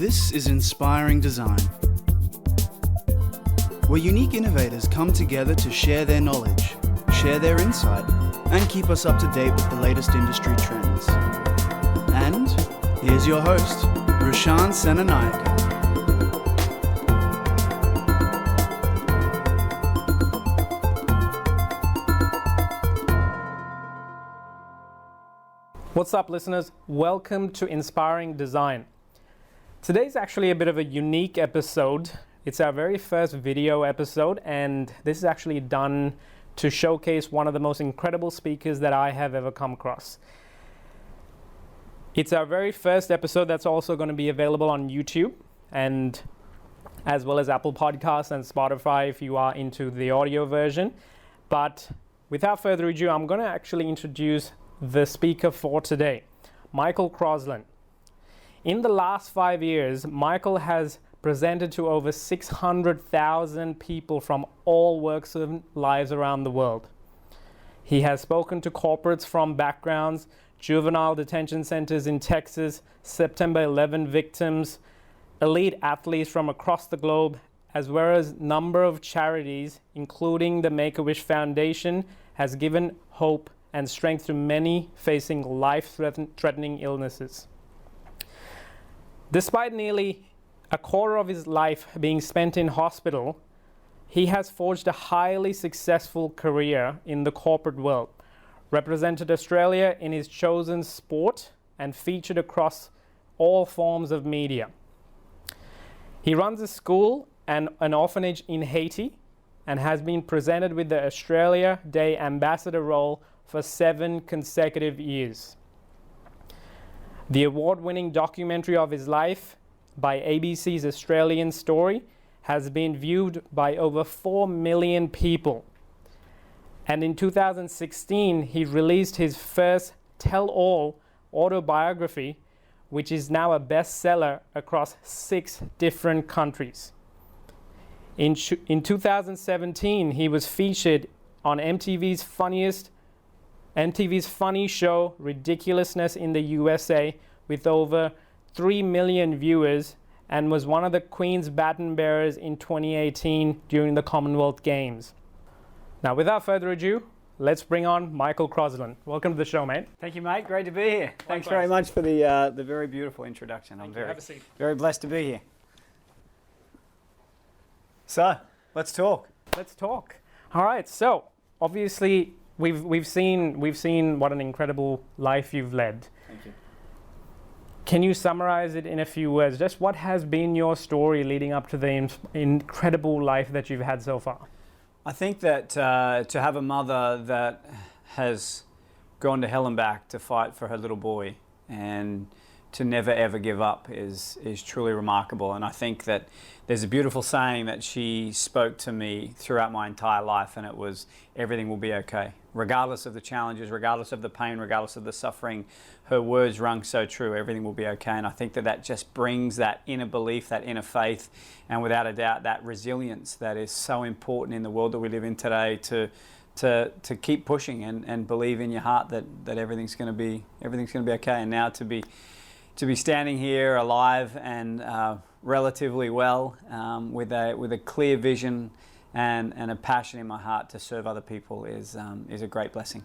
This is Inspiring Design, where unique innovators come together to share their knowledge, share their insight, and keep us up to date with the latest industry trends. And here's your host, Roshan Senanayake. What's up, listeners? Welcome to Inspiring Design. Today's actually a bit of a unique episode. It's our very first video episode, and this is actually done to showcase one of the most incredible speakers that I have ever come across. It's our very first episode that's also going to be available on YouTube, and as well as Apple Podcasts and Spotify if you are into the audio version. But without further ado, I'm going to actually introduce the speaker for today, Michael Crosslan. In the last 5 years, Michael has presented to over 600,000 people from all walks of lives around the world. He has spoken to corporates from backgrounds, juvenile detention centers in Texas, September 11 victims, elite athletes from across the globe, as well as a number of charities, including the Make-A-Wish Foundation, has given hope and strength to many facing life-threatening illnesses. Despite nearly a quarter of his life being spent in hospital, he has forged a highly successful career in the corporate world, represented Australia in his chosen sport, and featured across all forms of media. He runs a school and an orphanage in Haiti and has been presented with the Australia Day Ambassador role for 7 consecutive years. The award-winning documentary of his life by ABC's Australian Story has been viewed by over 4 million people. And in 2016, he released his first tell-all autobiography, which is now a bestseller across 6 different countries. In 2017, he was featured on MTV's funny show Ridiculousness in the USA with over 3 million viewers, and was one of the Queen's baton bearers in 2018 during the Commonwealth Games. Now, without further ado, let's bring on Michael Crosslan. Welcome to the show, mate. Thank you, mate. Great to be here. Thanks very much for the very beautiful introduction. I'm very blessed to be here. So, let's talk. All right. So, obviously, we've seen what an incredible life you've led. Thank you. Can you summarize it in a few words? Just what has been your story leading up to the incredible life that you've had so far? I think that to have a mother that has gone to hell and back to fight for her little boy and to never ever give up is truly remarkable. And I think that there's a beautiful saying that she spoke to me throughout my entire life, and it was, everything will be okay. Regardless of the challenges, regardless of the pain, regardless of the suffering, her words rung so true, everything will be okay. And I think that just brings that inner belief, that inner faith, and without a doubt that resilience that is so important in the world that we live in today, to keep pushing and believe in your heart that everything's going to be okay. And now to be standing here alive and relatively well, with a clear vision and a passion in my heart to serve other people is a great blessing.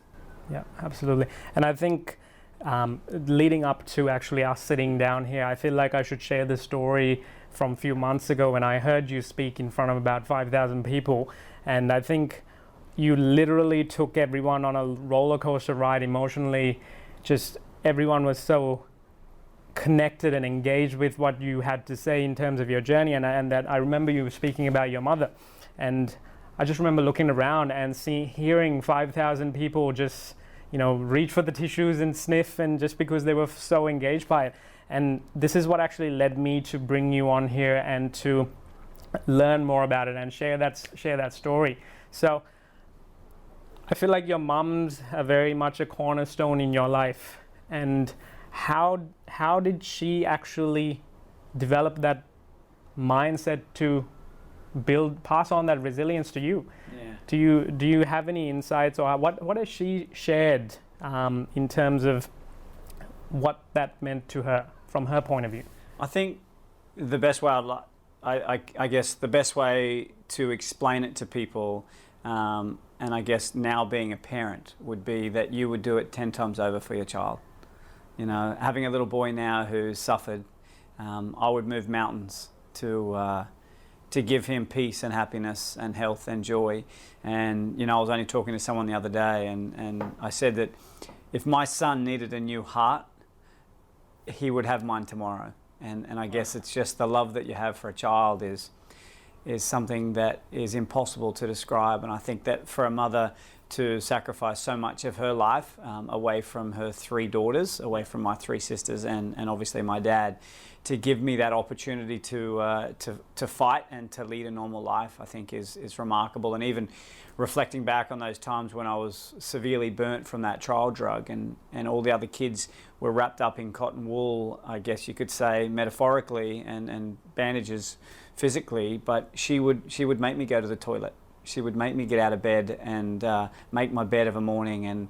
Yeah, absolutely. And I think leading up to actually us sitting down here, I feel like I should share the story from a few months ago when I heard you speak in front of about 5,000 people. And I think you literally took everyone on a roller coaster ride emotionally. Just everyone was so connected and engaged with what you had to say in terms of your journey, and that I remember you speaking about your mother, and I just remember looking around and hearing 5,000 people just reach for the tissues and sniff, and just because they were so engaged by it. And this is what actually led me to bring you on here and to learn more about it and share that story. So I feel like your mum's very much a cornerstone in your life. And how did she actually develop that mindset to pass on that resilience to you? Yeah. Do you have any insights, or what has she shared in terms of what that meant to her from her point of view? I think the best way I guess the best way to explain it to people, and I guess now being a parent, would be that you would do it 10 times over for your child. You know, having a little boy now who's suffered, I would move mountains to give him peace and happiness and health and joy. And, you know, I was only talking to someone the other day, and I said that if my son needed a new heart, he would have mine tomorrow. And I guess it's just the love that you have for a child is something that is impossible to describe. And I think that for a mother to sacrifice so much of her life away from her 3 daughters, away from my 3 sisters, and obviously my dad, to give me that opportunity to fight and to lead a normal life, I think is remarkable. And even reflecting back on those times when I was severely burnt from that trial drug, and all the other kids were wrapped up in cotton wool, I guess you could say, metaphorically, and bandages physically, but she would make me go to the toilet. She would make me get out of bed and make my bed of a morning,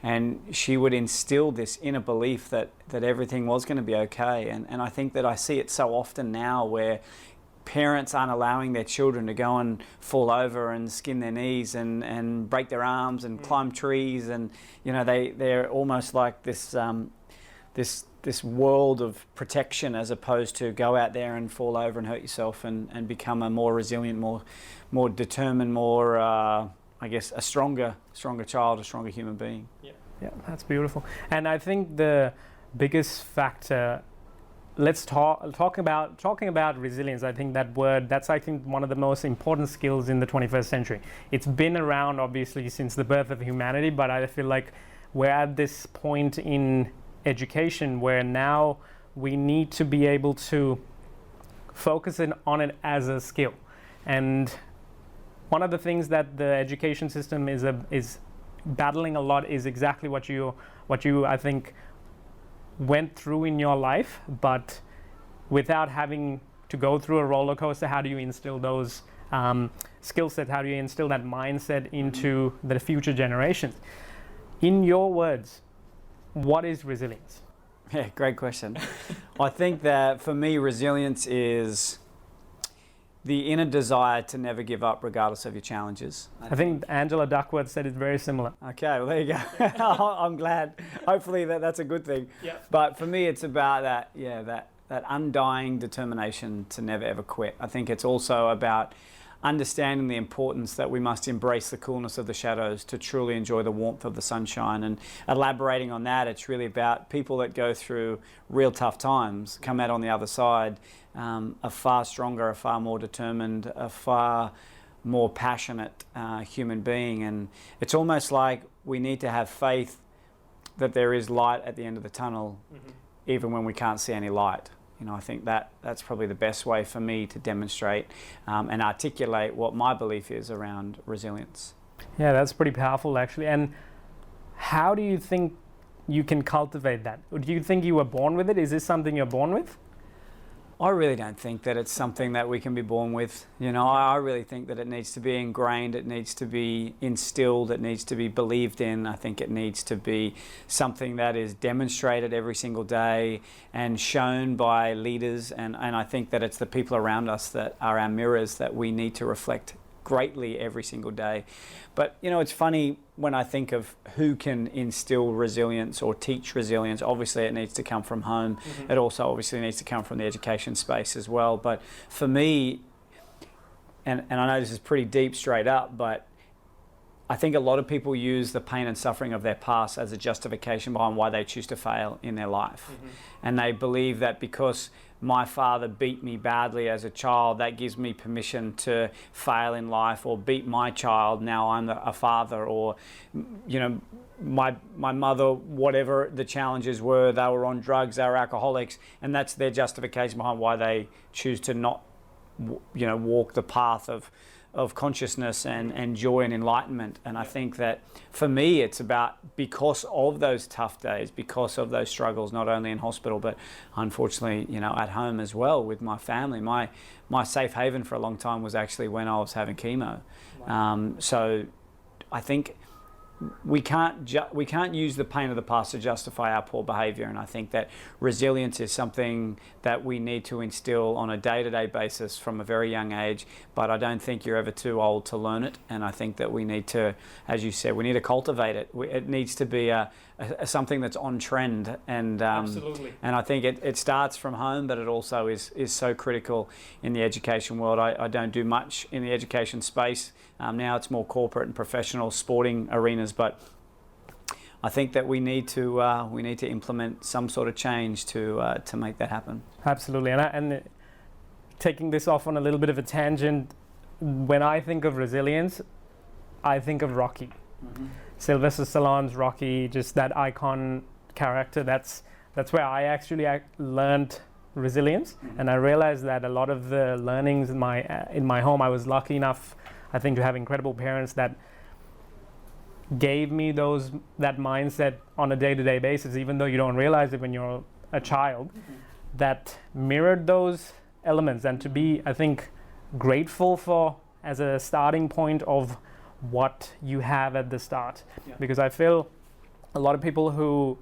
and she would instill this inner belief that everything was going to be okay. And I think that I see it so often now, where parents aren't allowing their children to go and fall over and skin their knees and break their arms and climb trees, and you know they're almost like this world of protection, as opposed to go out there and fall over and hurt yourself and become a more resilient, more determined, more I guess a stronger child, a stronger human being. Yeah, that's beautiful. And I think the biggest factor, let's talking about resilience. I think that word, that's I think one of the most important skills in the 21st century. It's been around obviously since the birth of humanity, but I feel like we're at this point in education where now we need to be able to focus on it as a skill. And one of the things that the education system is battling a lot is exactly what you I think went through in your life, but without having to go through a roller coaster. How do you instill those skill sets? How do you instill that mindset into the future generations? In your words, what is resilience? Yeah, great question. I think that for me, resilience is the inner desire to never give up regardless of your challenges. I think Angela Duckworth said it very similar. Okay, well there you go. I'm glad. Hopefully that's a good thing. Yeah. But for me, it's about that undying determination to never ever quit. I think it's also about understanding the importance that we must embrace the coolness of the shadows to truly enjoy the warmth of the sunshine. And elaborating on that, it's really about people that go through real tough times, come out on the other side, a far stronger, a far more determined, a far more passionate human being. And it's almost like we need to have faith that there is light at the end of the tunnel, even when we can't see any light. You know, I think that's probably the best way for me to demonstrate and articulate what my belief is around resilience. Yeah, that's pretty powerful actually. And how do you think you can cultivate that? Do you think you were born with it? Is this something you're born with? I really don't think that it's something that we can be born with. You know, I really think that it needs to be ingrained, it needs to be instilled, it needs to be believed in. I think it needs to be something that is demonstrated every single day and shown by leaders. And I think that it's the people around us that are our mirrors that we need to reflect greatly every single day. But you know, it's funny when I think of who can instill resilience or teach resilience. Obviously it needs to come from home. It also obviously needs to come from the education space as well. But for me, and I know this is pretty deep straight up, but I think a lot of people use the pain and suffering of their past as a justification behind why they choose to fail in their life. And they believe that because my father beat me badly as a child, that gives me permission to fail in life, or beat my child, now I'm a father, or you know, my mother, whatever the challenges were, they were on drugs, they were alcoholics, and that's their justification behind why they choose to not, you know, walk the path of consciousness and joy and enlightenment. And I think that for me it's about, because of those tough days, because of those struggles, not only in hospital but unfortunately, you know, at home as well with my family. My safe haven for a long time was actually when I was having chemo. So I think we can't use the pain of the past to justify our poor behaviour, and I think that resilience is something that we need to instill on a day-to-day basis from a very young age. But I don't think you're ever too old to learn it, and I think that we need to, as you said, we need to cultivate it. It needs to be something that's on trend, and Absolutely. And I think it starts from home, but it also is so critical in the education world. I don't do much in the education space. Now it's more corporate and professional sporting arenas, but I think that we need to implement some sort of change to make that happen. Absolutely, and taking this off on a little bit of a tangent, when I think of resilience, I think of Rocky. Mm-hmm. Sylvester Stallone's Rocky, just that icon character. That's where I actually learned resilience, Mm-hmm. and I realized that a lot of the learnings in my home, I was lucky enough, I think, to have incredible parents that gave me that mindset on a day-to-day basis, even though you don't realize it when you're a child, Mm-hmm. that mirrored those elements, and to be, I think, grateful for as a starting point of what you have at the start. Yeah. Because I feel a lot of people who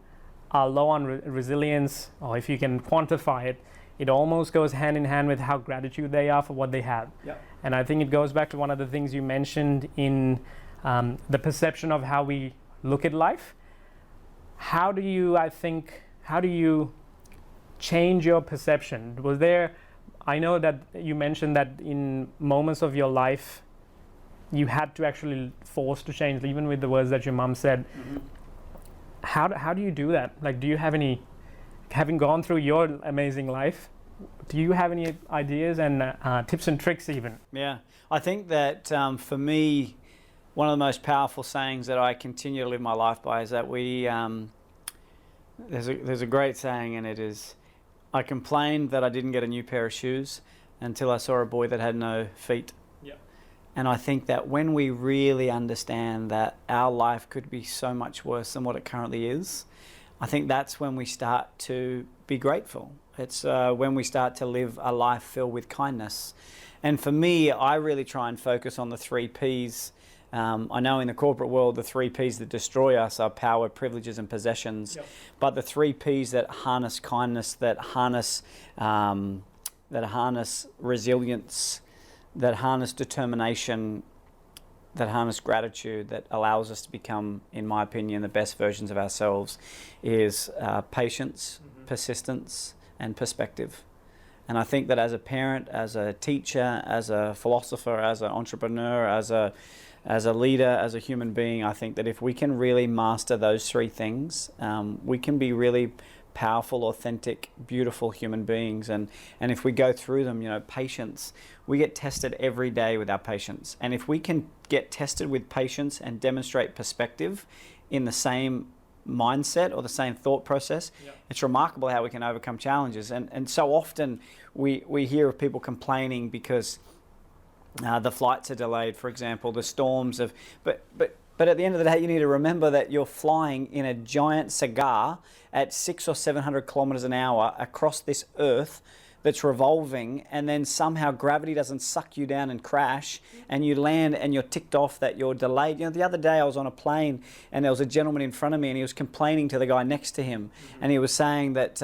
are low on resilience, or if you can quantify it, it almost goes hand in hand with how gratitude they are for what they have. Yeah. And I think it goes back to one of the things you mentioned in the perception of how we look at life. How do you change your perception? I know that you mentioned that in moments of your life, you had to actually force to change, even with the words that your mom said. Mm-hmm. How do you do that? Like, do you have any, having gone through your amazing life, do you have any ideas and tips and tricks even? Yeah, I think that for me, one of the most powerful sayings that I continue to live my life by is that there's a great saying, and it is, I complained that I didn't get a new pair of shoes until I saw a boy that had no feet. Yeah. And I think that when we really understand that our life could be so much worse than what it currently is, I think that's when we start to be grateful. It's when we start to live a life filled with kindness. And for me, I really try and focus on the 3 Ps. I know in the corporate world, the 3 Ps that destroy us are power, privileges, and possessions. Yep. But the 3 Ps that harness kindness, that harness resilience, that harness determination, that harness gratitude, that allows us to become, in my opinion, the best versions of ourselves, is patience, mm-hmm. persistence, and perspective. And I think that as a parent, as a teacher, as a philosopher, as an entrepreneur, as a leader, as a human being, I think that if we can really master those 3 things, we can be really powerful, authentic, beautiful human beings. And if we go through them, patience, we get tested every day with our patience. And if we can get tested with patience and demonstrate perspective in the same mindset or the same thought process, yep. It's remarkable how we can overcome challenges. And so often we hear of people complaining because the flights are delayed, for example, the storms have, but at the end of the day, you need to remember that you're flying in a giant cigar at 600 or 700 kilometers an hour across this earth that's revolving, and then somehow gravity doesn't suck you down and crash, and you land and you're ticked off that you're delayed. The other day I was on a plane and there was a gentleman in front of me and he was complaining to the guy next to him, mm-hmm. and he was saying that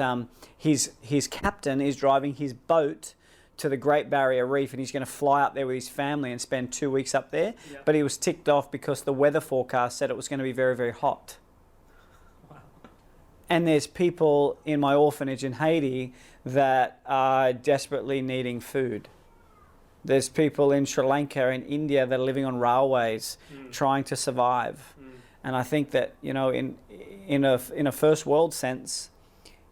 his captain is driving his boat to the Great Barrier Reef, and he's going to fly up there with his family and spend 2 weeks up there. Yep. But he was ticked off because the weather forecast said it was going to be very, very hot. Wow. And there's people in my orphanage in Haiti that are desperately needing food. There's people in Sri Lanka, in India, that are living on railways, trying to survive. And I think that, in a first world sense,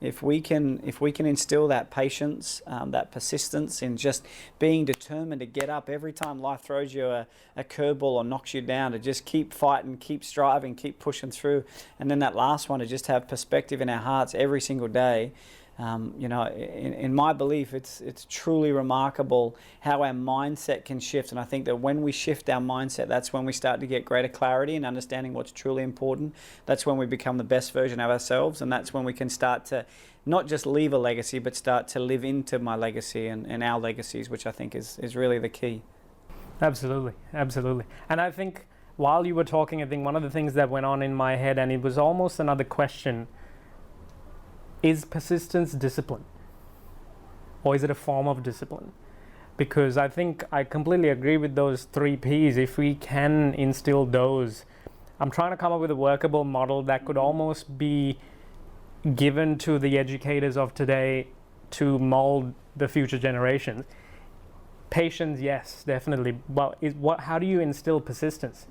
if we can instill that patience, that persistence in just being determined to get up every time life throws you a curveball or knocks you down, to just keep fighting, keep striving, keep pushing through, and then that last one, to just have perspective in our hearts every single day. In my belief, it's truly remarkable how our mindset can shift. And I think that when we shift our mindset, that's when we start to get greater clarity and understanding what's truly important. That's when we become the best version of ourselves. And that's when we can start to not just leave a legacy, but start to live into my legacy and our legacies, which I think is really the key. Absolutely. And I think while you were talking, I think one of the things that went on in my head, and it was almost another question, is persistence discipline? Or is it a form of discipline? Because I think I completely agree with those 3 Ps. If we can instill those, I'm trying to come up with a workable model that could almost be given to the educators of today to mold the future generations. Patience, yes, definitely. Well, how do you instill persistence?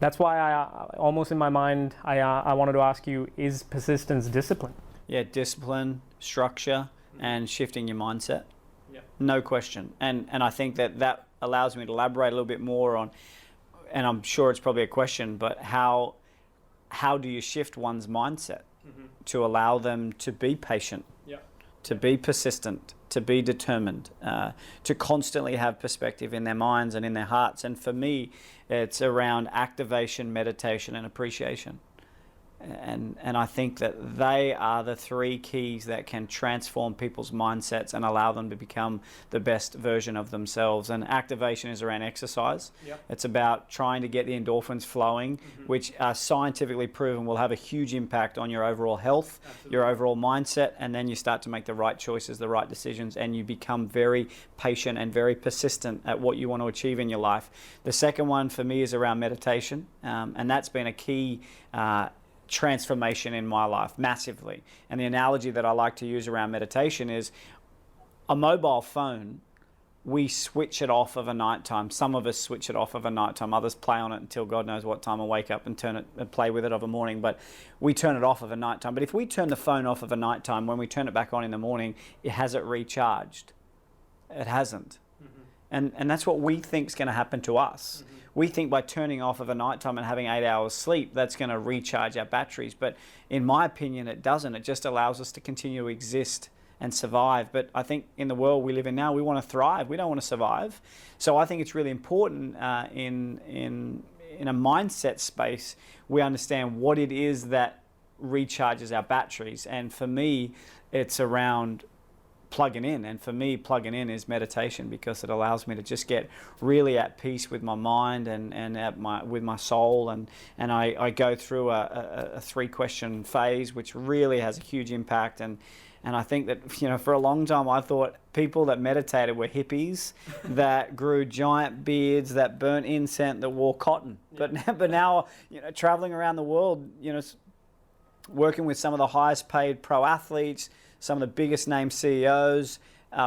That's why I almost in my mind, I wanted to ask you, is persistence discipline? Yeah, discipline, structure, and shifting your mindset. No question. And I think that allows me to elaborate a little bit more on, and I'm sure it's probably a question, but how do you shift one's mindset to allow them to be patient, to be persistent, to be determined, to constantly have perspective in their minds and in their hearts? And for me, it's around activation, meditation, and appreciation. And I think that they are the 3 keys that can transform people's mindsets and allow them to become the best version of themselves. And activation is around exercise. It's about trying to get the endorphins flowing, which are scientifically proven will have a huge impact on your overall health, your overall mindset, and then you start to make the right choices, the right decisions, and you become very patient and very persistent at what you want to achieve in your life. The second one for me is around meditation, and that's been a key transformation in my life massively. And the analogy that I like to use around meditation is a mobile phone. We switch it off of a nighttime. Some of us switch it off of a nighttime. Others play on it until God knows what time, and wake up and turn it and play with it of a morning. But we turn it off of a nighttime. But if we turn the phone off of a nighttime, when we turn it back on in the morning, has it recharged? It hasn't. And that's what we think is going to happen to us. We think by turning off of a nighttime and having 8 hours sleep, that's going to recharge our batteries. But in my opinion, it doesn't. It just allows us to continue to exist and survive. But I think in the world we live in now, we want to thrive. We don't want to survive. So I think it's really important in a mindset space, we understand what it is that recharges our batteries. And for me, it's around plugging in. And for me, plugging in is meditation, because it allows me to just get really at peace with my mind and with my soul. And I go through a 3-question phase, which really has a huge impact. And I think that, for a long time, I thought people that meditated were hippies that grew giant beards, that burnt incense, that wore cotton. But now, traveling around the world, working with some of the highest paid pro athletes, some of the biggest name CEOs,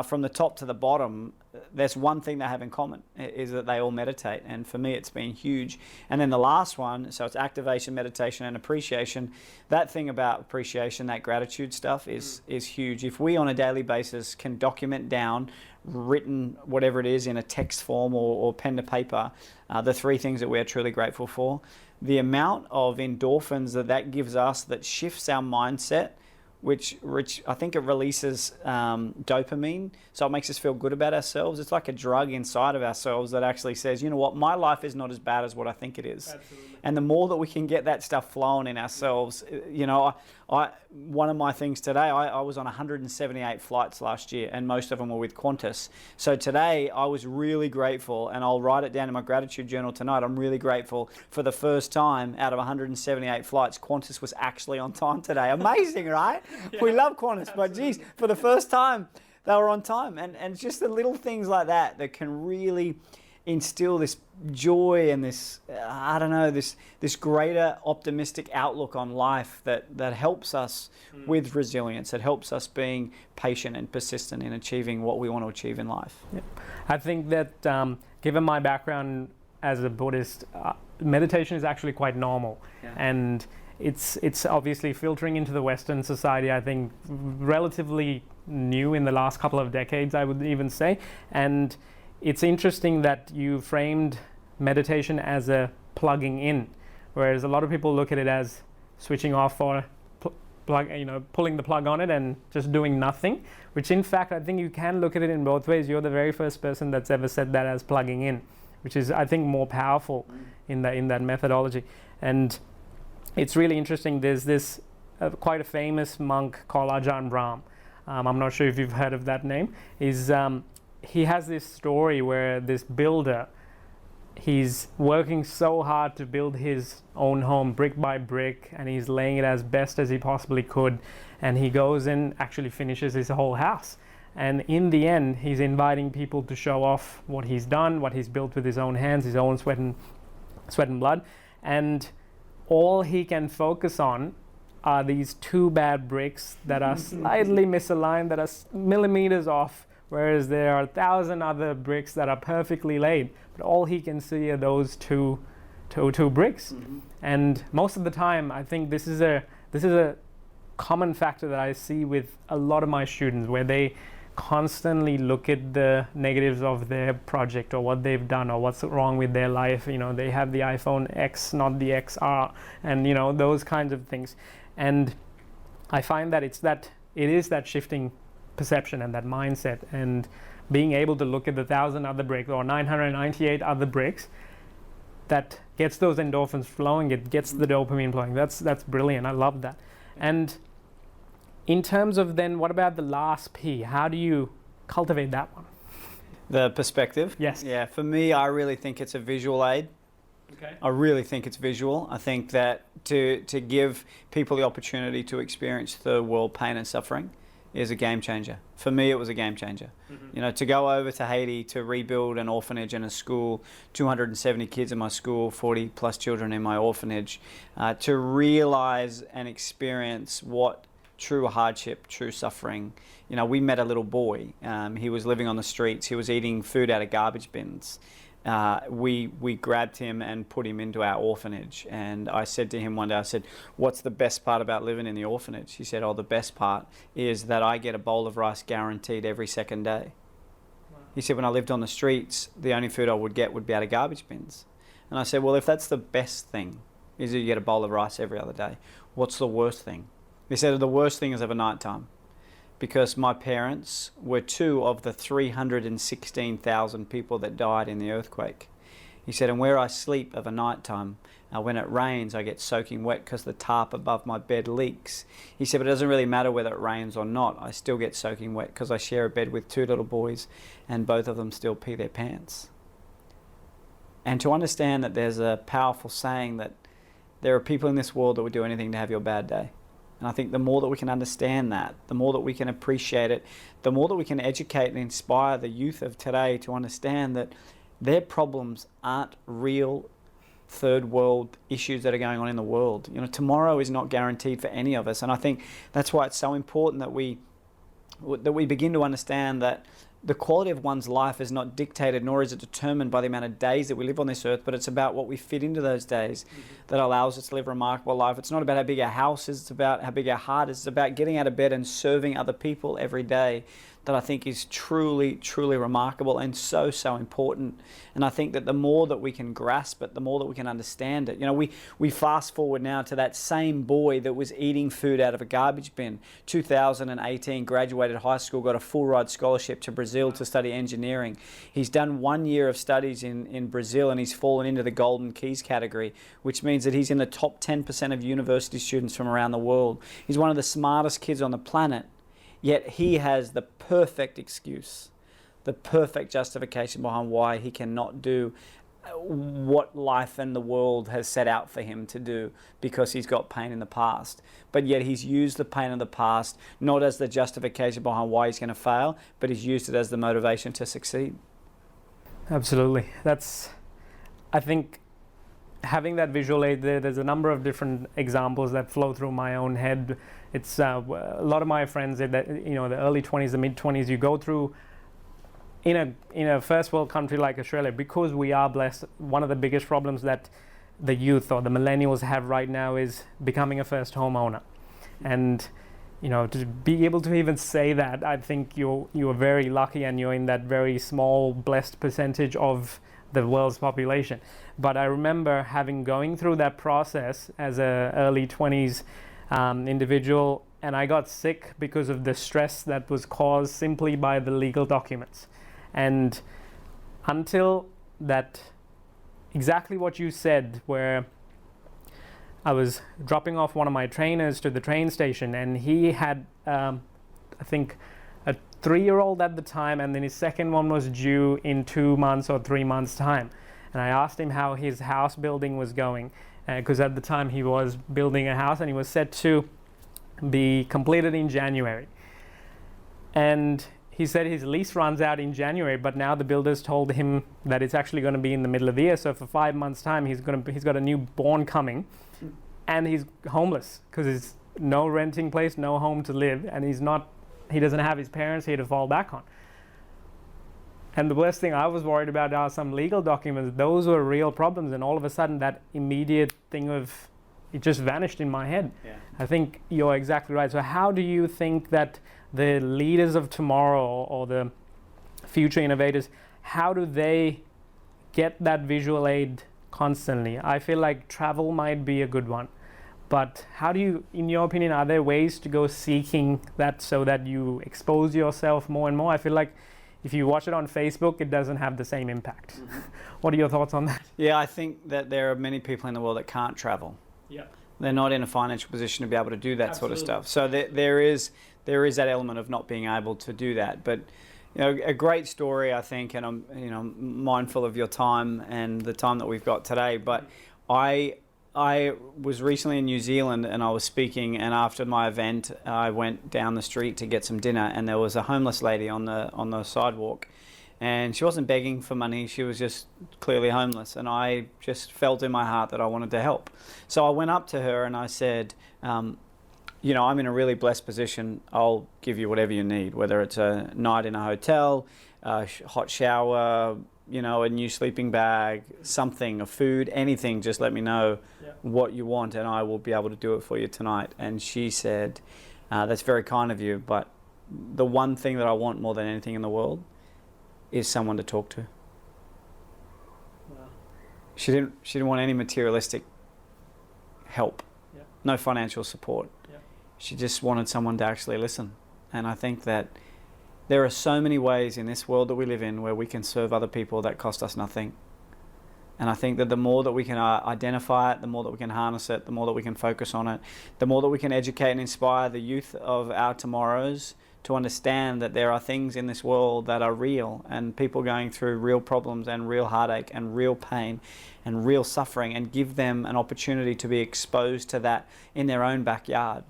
from the top to the bottom, there's one thing they have in common, is that they all meditate. And for me, it's been huge. And then the last one, so it's activation, meditation, and appreciation. That thing about appreciation, that gratitude stuff is huge. If we on a daily basis can document down, written, whatever it is, in a text form or pen to paper, the 3 things that we're truly grateful for, the amount of endorphins that gives us, that shifts our mindset, which I think it releases dopamine, so it makes us feel good about ourselves. It's like a drug inside of ourselves that actually says, you know what, my life is not as bad as what I think it is. Absolutely. And the more that we can get that stuff flowing in ourselves, one of my things today, I was on 178 flights last year, and most of them were with Qantas. So today I was really grateful, and I'll write it down in my gratitude journal tonight. I'm really grateful for the first time out of 178 flights, Qantas was actually on time today. Amazing, right? Yeah. We love Qantas, but geez, for the first time, they were on time. And just the little things like that can really instill this joy and this, this greater optimistic outlook on life that helps us with resilience. It helps us being patient and persistent in achieving what we want to achieve in life. Yeah. I think that given my background as a Buddhist, meditation is actually quite normal. Yeah. And it's obviously filtering into the Western society, I think, relatively new in the last couple of decades, I would even say. And it's interesting that you framed meditation as a plugging in, whereas a lot of people look at it as switching off or pulling the plug on it and just doing nothing, which in fact, I think you can look at it in both ways. You're the very first person that's ever said that as plugging in, which is, I think, more powerful in that methodology. And it's really interesting. There's this quite a famous monk called Ajahn Brahm. I'm not sure if you've heard of that name. He has this story where this builder he's working so hard to build his own home brick by brick, and he's laying it as best as he possibly could, and he goes and actually finishes his whole house. And in the end, he's inviting people to show off what he's done, what he's built with his own hands, his own sweat and blood. And all he can focus on are these two bad bricks that are slightly misaligned, that are millimeters off, whereas there are 1,000 other bricks that are perfectly laid. But all he can see are those two bricks. And most of the time, I think this is a common factor that I see with a lot of my students, where they constantly look at the negatives of their project or what they've done or what's wrong with their life. You know, they have the iPhone X, not the XR, and you know, those kinds of things. And I find that it is that shifting perception and that mindset, and being able to look at the 1,000 other bricks or 998 other bricks, that gets those endorphins flowing, it gets the dopamine flowing. That's brilliant. I love that. And in terms of then, what about the last P? How do you cultivate that one? The perspective? Yes. Yeah, for me, I really think it's a visual aid. Okay. I really think it's visual. I think that to give people the opportunity to experience third world pain and suffering is a game changer. For me, it was a game changer. You know, to go over to Haiti to rebuild an orphanage and a school, 270 kids in my school, 40 plus children in my orphanage, to realize and experience what true hardship, true suffering. You know, we met a little boy. He was living on the streets. He was eating food out of garbage bins. We grabbed him and put him into our orphanage. And I said to him one day, I said, "What's the best part about living in the orphanage?" He said, "Oh, the best part is that I get a bowl of rice guaranteed every second day." Wow. He said, "When I lived on the streets, the only food I would get would be out of garbage bins." And I said, "Well, if that's the best thing, is that you get a bowl of rice every other day, what's the worst thing?" He said, "The worst thing is over nighttime, because my parents were two of the 316,000 people that died in the earthquake." He said, "And where I sleep over nighttime, when it rains, I get soaking wet because the tarp above my bed leaks." He said, "But it doesn't really matter whether it rains or not. I still get soaking wet because I share a bed with two little boys and both of them still pee their pants." And to understand that there's a powerful saying that there are people in this world that would do anything to have your bad day. And I think the more that we can understand that, the more that we can appreciate it, the more that we can educate and inspire the youth of today to understand that their problems aren't real third world issues that are going on in the world. You know, tomorrow is not guaranteed for any of us. And I think that's why it's so important that we begin to understand that the quality of one's life is not dictated, nor is it determined by the amount of days that we live on this earth, but it's about what we fit into those days that allows us to live a remarkable life. It's not about how big our house is, it's about how big our heart is. It's about getting out of bed and serving other people every day, that I think is truly, truly remarkable and so, so important. And I think that the more that we can grasp it, the more that we can understand it. You know, we fast forward now to that same boy that was eating food out of a garbage bin. 2018, graduated high school, got a full ride scholarship to Brazil to study engineering. He's done 1 year of studies in Brazil, and he's fallen into the Golden Keys category, which means that he's in the top 10% of university students from around the world. He's one of the smartest kids on the planet. Yet he has the perfect excuse, the perfect justification behind why he cannot do what life and the world has set out for him to do, because he's got pain in the past. But yet he's used the pain of the past not as the justification behind why he's going to fail, but he's used it as the motivation to succeed. Absolutely. I think having that visual aid there's a number of different examples that flow through my own head. It's a lot of my friends that, you know, the early 20s, the mid 20s, you go through in a first world country like Australia, because we are blessed. One of the biggest problems that the youth or the millennials have right now is becoming a first homeowner. And you know, to be able to even say that, I think you're very lucky, and you're in that very small blessed percentage of the world's population. But I remember going through that process as a early 20s individual, and I got sick because of the stress that was caused simply by the legal documents. And until that, exactly what you said, where I was dropping off one of my trainers to the train station, and he had I think a 3-year-old at the time, and then his second one was due in 2 months or 3 months time. and I asked him how his house building was going, because at the time he was building a house and he was set to be completed in January. And he said his lease runs out in January, but now the builders told him that it's actually going to be in the middle of the year. So for 5 months' time, he's got a newborn coming, and he's homeless because there's no renting place, no home to live, and he doesn't have his parents here to fall back on. And the worst thing I was worried about are some legal documents. Those were real problems, and all of a sudden that immediate thing of it just vanished in my head. Yeah. I think you're exactly right. So how do you think that the leaders of tomorrow or the future innovators, how do they get that visual aid constantly? I feel like travel might be a good one, but how do you, in your opinion, are there ways to go seeking that so that you expose yourself more and more? I feel like if you watch it on Facebook, it doesn't have the same impact. Mm-hmm. What are your thoughts on that? Yeah, I think that there are many people in the world that can't travel. Yeah. They're not in a financial position to be able to do that Absolutely. sort of stuff. So there is that element of not being able to do that. But a great story, I think, and I'm mindful of your time and the time that we've got today. But I was recently in New Zealand and I was speaking, and after my event, I went down the street to get some dinner, and there was a homeless lady on the sidewalk. And she wasn't begging for money, she was just clearly homeless. And I just felt in my heart that I wanted to help. So I went up to her and I said, I'm in a really blessed position. I'll give you whatever you need, whether it's a night in a hotel, a hot shower, a new sleeping bag, something, a food, anything. Just let me know what you want and I will be able to do it for you tonight. And she said, that's very kind of you, but the one thing that I want more than anything in the world is someone to talk to. Wow. She didn't want any materialistic help, Yeah. no financial support. Yeah. She just wanted someone to actually listen. And I think that there are so many ways in this world that we live in where we can serve other people that cost us nothing. And I think that the more that we can identify it, the more that we can harness it, the more that we can focus on it, the more that we can educate and inspire the youth of our tomorrows to understand that there are things in this world that are real, and people going through real problems and real heartache and real pain and real suffering, and give them an opportunity to be exposed to that in their own backyard.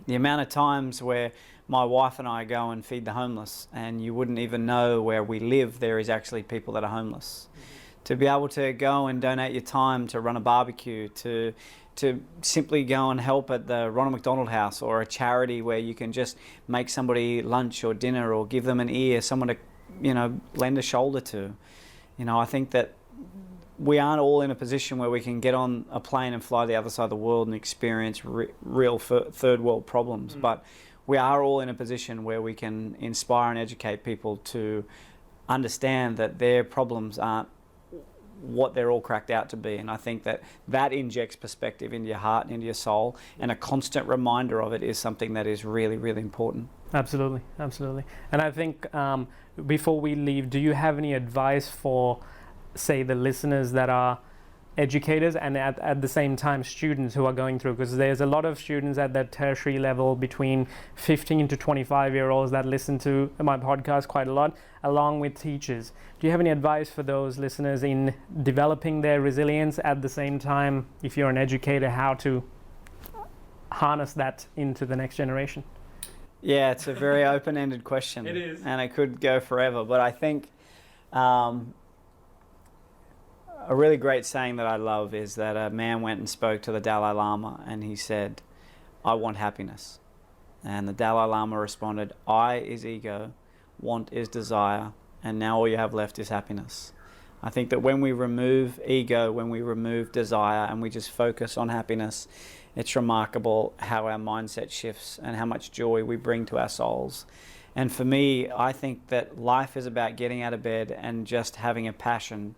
The amount of times where my wife and I go and feed the homeless, and you wouldn't even know where we live, there is actually people that are homeless. To be able to go and donate your time to run a barbecue, to simply go and help at the Ronald McDonald House, or a charity where you can just make somebody lunch or dinner, or give them an ear, someone to lend a shoulder to. I think that we aren't all in a position where we can get on a plane and fly to the other side of the world and experience real third world problems, but we are all in a position where we can inspire and educate people to understand that their problems aren't what they're all cracked out to be. And I think that injects perspective into your heart and into your soul, and a constant reminder of it is something that is really, really important. Absolutely. And I think before we leave, do you have any advice for, say, the listeners that are educators and at the same time students who are going through, because there's a lot of students at that tertiary level between 15 to 25-year-olds that listen to my podcast quite a lot, along with teachers. Do you have any advice for those listeners in developing their resilience, at the same time, if you're an educator, how to harness that into the next generation? Yeah, it's a very open-ended question. It is. And it could go forever, but I think a really great saying that I love is that a man went and spoke to the Dalai Lama and he said, "I want happiness." And the Dalai Lama responded, "I is ego, want is desire, and now all you have left is happiness." I think that when we remove ego, when we remove desire, and we just focus on happiness, it's remarkable how our mindset shifts and how much joy we bring to our souls. And for me, I think that life is about getting out of bed and just having a passion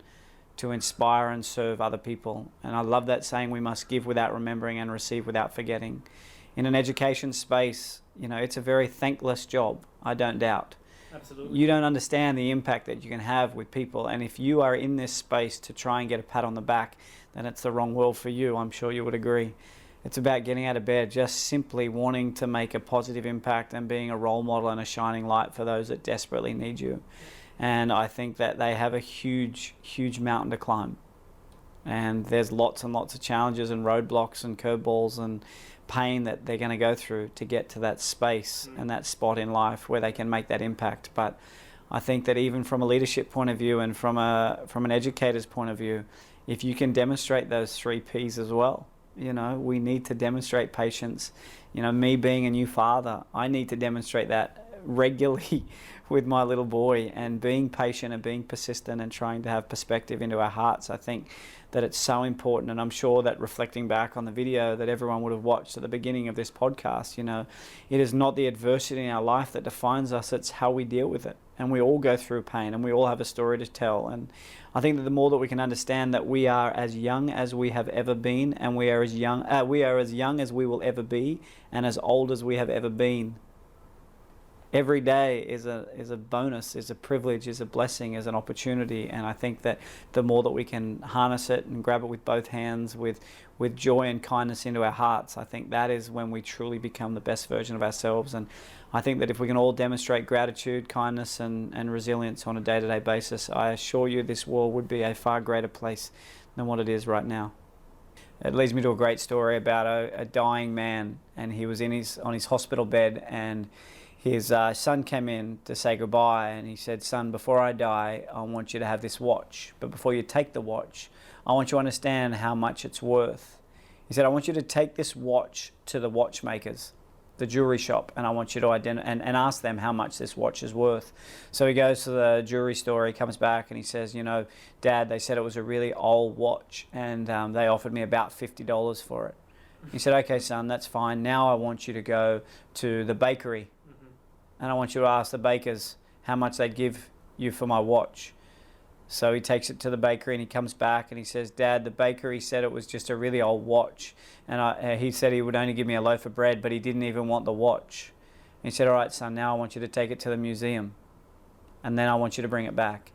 to inspire and serve other people. And I love that saying, we must give without remembering and receive without forgetting. In an education space, it's a very thankless job, I don't doubt. Absolutely. You don't understand the impact that you can have with people, and if you are in this space to try and get a pat on the back, then it's the wrong world for you. I'm sure you would agree. It's about getting out of bed, just simply wanting to make a positive impact and being a role model and a shining light for those that desperately need you. And I think that they have a huge, huge mountain to climb. And there's lots and lots of challenges and roadblocks and curveballs and pain that they're going to go through to get to that space and that spot in life where they can make that impact. But I think that even from a leadership point of view and from an educator's point of view, if you can demonstrate those 3 Ps as well, we need to demonstrate patience. Me being a new father, I need to demonstrate that regularly with my little boy, and being patient and being persistent and trying to have perspective into our hearts. I think that it's so important, and I'm sure that reflecting back on the video that everyone would have watched at the beginning of this podcast, it is not the adversity in our life that defines us, it's how we deal with it. And we all go through pain, and we all have a story to tell. And I think that the more that we can understand that we are as young as we have ever been, and we are as young as we will ever be, and as old as we have ever been, every day is a bonus, is a privilege, is a blessing, is an opportunity. And I think that the more that we can harness it and grab it with both hands, with joy and kindness into our hearts, I think that is when we truly become the best version of ourselves. And I think that if we can all demonstrate gratitude, kindness and resilience on a day-to-day basis, I assure you this world would be a far greater place than what it is right now. It leads me to a great story about a dying man, and he was on his hospital bed, and his son came in to say goodbye, and he said, "Son, before I die, I want you to have this watch. But before you take the watch, I want you to understand how much it's worth." He said, "I want you to take this watch to the watchmakers, the jewelry shop, and I want you to and ask them how much this watch is worth." So he goes to the jewelry store, he comes back, and he says, "Dad, they said it was a really old watch, and they offered me about $50 for it." He said, "Okay, son, that's fine. Now I want you to go to the bakery, and I want you to ask the bakers how much they'd give you for my watch." So he takes it to the bakery, and he comes back and he says, "Dad, the bakery said it was just a really old watch, and he said he would only give me a loaf of bread, but he didn't even want the watch." And he said, "All right, son, now I want you to take it to the museum, and then I want you to bring it back."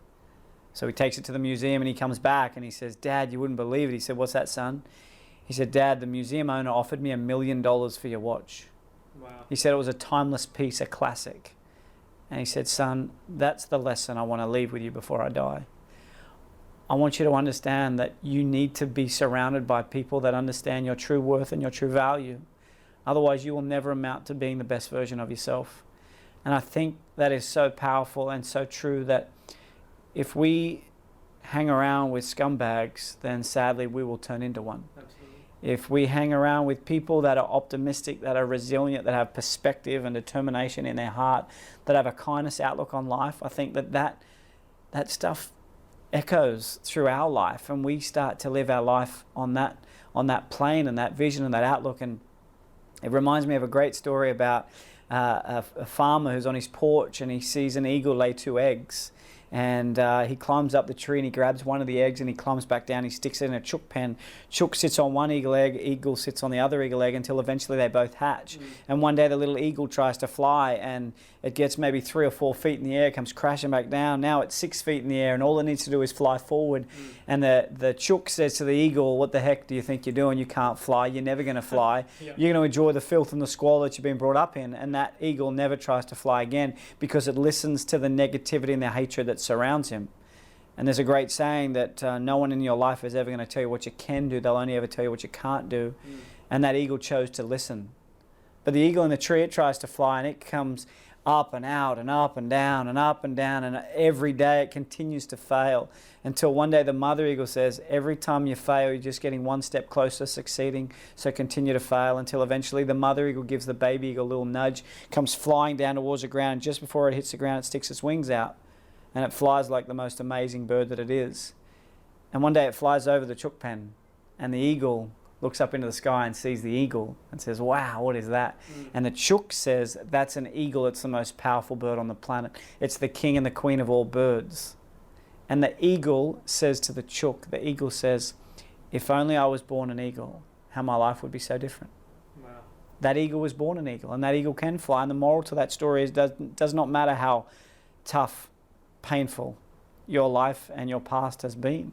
So he takes it to the museum, and he comes back and he says, "Dad, you wouldn't believe it." He said, "What's that, son?" He said, "Dad, the museum owner offered me $1 million for your watch." Wow. He said it was a timeless piece, a classic. And he said, "Son, that's the lesson I want to leave with you before I die. I want you to understand that you need to be surrounded by people that understand your true worth and your true value. Otherwise, you will never amount to being the best version of yourself." And I think that is so powerful and so true, that if we hang around with scumbags, then sadly we will turn into one. Absolutely. If we hang around with people that are optimistic, that are resilient, that have perspective and determination in their heart, that have a kindness outlook on life, I think that stuff echoes through our life, and we start to live our life on that plane and that vision and that outlook. And it reminds me of a great story about a farmer who's on his porch, and he sees an eagle lay 2 eggs. And he climbs up the tree, and he grabs one of the eggs, and he climbs back down. He sticks it in a chook pen. Chook sits on one eagle egg, eagle sits on the other eagle egg, until eventually they both hatch. And one day the little eagle tries to fly, and it gets maybe 3 or 4 feet in the air, comes crashing back down. Now it's 6 feet in the air, and all it needs to do is fly forward. And the chook says to the eagle, "What the heck do you think you're doing? You can't fly. You're never going to fly. Yeah. You're going to enjoy the filth and the squalor that you've been brought up in." And that eagle never tries to fly again, because it listens to the negativity and the hatred that surrounds him. And there's a great saying that no one in your life is ever going to tell you what you can do. They'll only ever tell you what you can't do. And that eagle chose to listen. But the eagle in the tree, it tries to fly, and it comes up and out and up and down and up and down, and every day it continues to fail, until one day the mother eagle says, "Every time you fail, you're just getting one step closer to succeeding, so continue to fail," until eventually the mother eagle gives the baby eagle a little nudge, comes flying down towards the ground, and just before it hits the ground, it sticks its wings out, and it flies like the most amazing bird that it is. And one day it flies over the chook pen, and the eagle looks up into the sky and sees the eagle and says, "Wow, what is that?" And the chook says, "That's an eagle. It's the most powerful bird on the planet. It's the king and the queen of all birds." And the eagle says to the chook, the eagle says, "If only I was born an eagle, how my life would be so different." Wow. That eagle was born an eagle, and that eagle can fly. And the moral to that story is, does not matter how tough, painful your life and your past has been.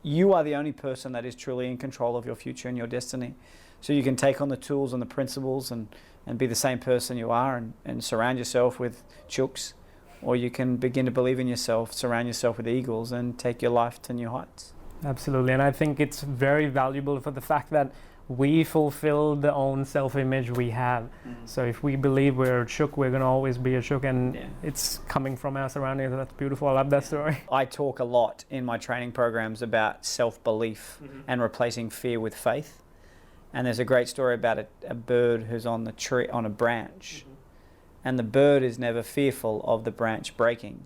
You are the only person that is truly in control of your future and your destiny. So you can take on the tools and the principles and be the same person you are, and surround yourself with chooks or you can begin to believe in yourself, surround yourself with eagles, and take your life to new heights. Absolutely, and I think it's very valuable for the fact that we fulfill the own self-image we have. So if we believe we're a chook, we're going to always be a chook, and it's coming from our surroundings. That's beautiful. I love that story. I talk a lot in my training programs about self-belief and replacing fear with faith. And there's a great story about a bird who's on the tree, on a branch, and the bird is never fearful of the branch breaking.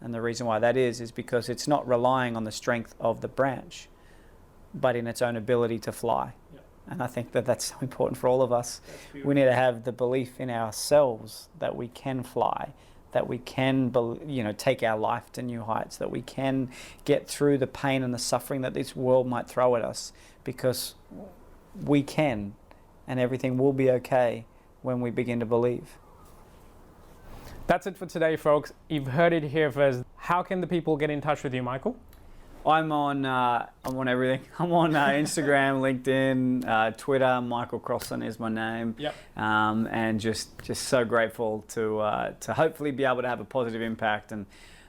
And the reason why that is because it's not relying on the strength of the branch, but in its own ability to fly. And I think that that's so important for all of us. We need to have the belief in ourselves that we can fly, that we can, take our life to new heights, that we can get through the pain and the suffering that this world might throw at us, because we can, and everything will be okay when we begin to believe. That's it for today, folks. You've heard it here first. How can the people get in touch with you, Michael? I'm on everything. I'm on Instagram, LinkedIn, Twitter. Michael Crosslan is my name. And just so grateful to hopefully be able to have a positive impact, and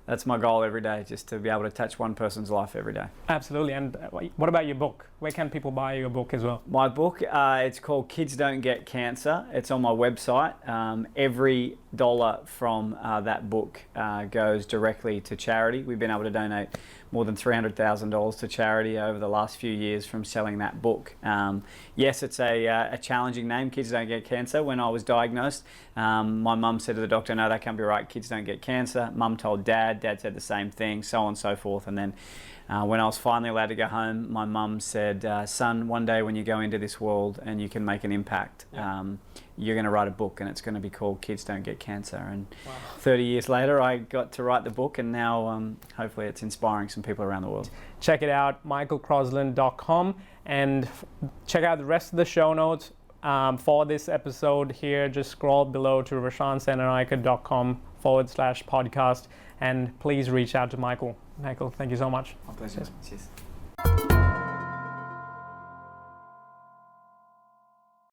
that's my goal every day, just to be able to touch one person's life every day. Absolutely. And what about your book? Where can people buy your book as well? My book, it's called Kids Don't Get Cancer. It's on my website. Every dollar from that book goes directly to charity. We've been able to donate more than $300,000 to charity over the last few years from selling that book. Yes, it's a challenging name, Kids Don't Get Cancer. When I was diagnosed, my mum said to the doctor, no, that can't be right, kids don't get cancer. Mum told Dad said the same thing, so on and so forth. And then when I was finally allowed to go home, my mum said, son, one day when you go into this world and you can make an impact, you're going to write a book, and it's going to be called Kids Don't Get Cancer. And 30 years later, I got to write the book, and now hopefully it's inspiring some people around the world. Check it out, michaelcrossland.com, and check out the rest of the show notes for this episode here. Just scroll below to rashansandanaika.com/podcast, and please reach out to Michael. Michael, thank you so much. My pleasure. Cheers.